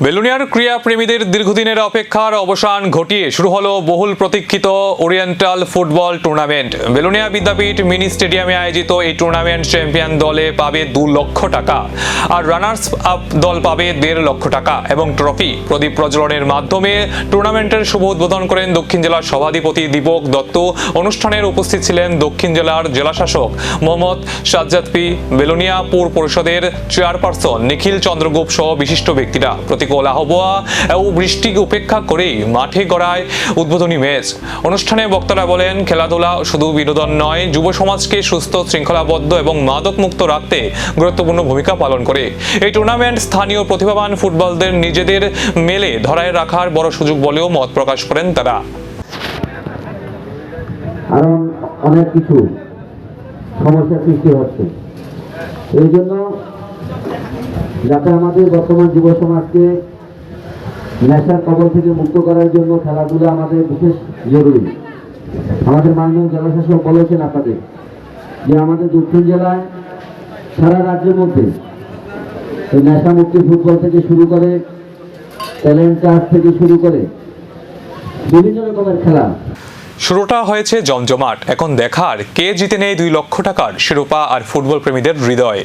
বেলুনিয়ার ক্রীড়া প্রেমীদের দীর্ঘদিনের অপেক্ষার অবসান ঘটিয়ে শুরু হলো বহুল প্রতীক্ষিত ওরিয়েন্টাল ফুটবল টুর্নামেন্ট। বেলুনিয়া বিদ্যাপীঠ মিনি স্টেডিয়ামে আয়োজিত এই টুর্নামেন্ট চ্যাম্পিয়ন দলে পাবে 2 লক্ষ টাকা আর রানার্স আপ দল পাবে 1.5 লক্ষ টাকা এবং ট্রফি। প্রদীপ প্রজ্বলনের মাধ্যমে টুর্নামেন্টের শুভ উদ্বোধন করেন দক্ষিণ জেলার সভাধিপতি দীপক দত্ত। অনুষ্ঠানের উপস্থিত ছিলেন দক্ষিণ জেলার জেলাশাসক মোহাম্মদ সাজ্জাদ পি, বেলুনিয়া পৌর পরিষদের চেয়ারপারসন নিখিল চন্দ্রগুপ্ত সহ বিশিষ্ট ব্যক্তিরা। প্রতীক আবহাওয়া ও বৃষ্টিকে উপেক্ষা করেই মাঠে গড়ায় উদ্বোধনী ম্যাচ। অনুষ্ঠানে বক্তারা বলেন, খেলাধুলা শুধু বিনোদন নয়, যুব সমাজকে সুস্থ, শৃঙ্খলাবদ্ধ এবং মাদক মুক্ত রাখতে গুরুত্বপূর্ণ ভূমিকা পালন করে। এই টুর্নামেন্ট স্থানীয় প্রতিভাবান ফুটবলদের নিজেদের মেলে ধরায় রাখার বড় সুযোগ বলেও মত প্রকাশ করেন তারা। কারণ অনেক কিছু সমস্যা সৃষ্টি হচ্ছে, এই জন্য যাতে আমাদের বর্তমান যুব সমাজকে নেশার কবল থেকে মুক্ত করার জন্য খেলাধুলা আমাদের বিশেষ জরুরি। আমাদের মাননীয় জেলাশাসক বলেছেন আপনাদের যে আমাদের দক্ষিণ জেলায় সারা রাজ্যের মধ্যে এই নেশা মুক্তি ফুটবল থেকে শুরু করে ট্যালেন্ট চার্জ থেকে শুরু করে বিভিন্ন রকমের খেলা শুরুটা হয়েছে জমজমাট। এখন দেখার কে জিতে নেয় 2 লক্ষ টাকার শিরোপা আর ফুটবল প্রেমীদের হৃদয়।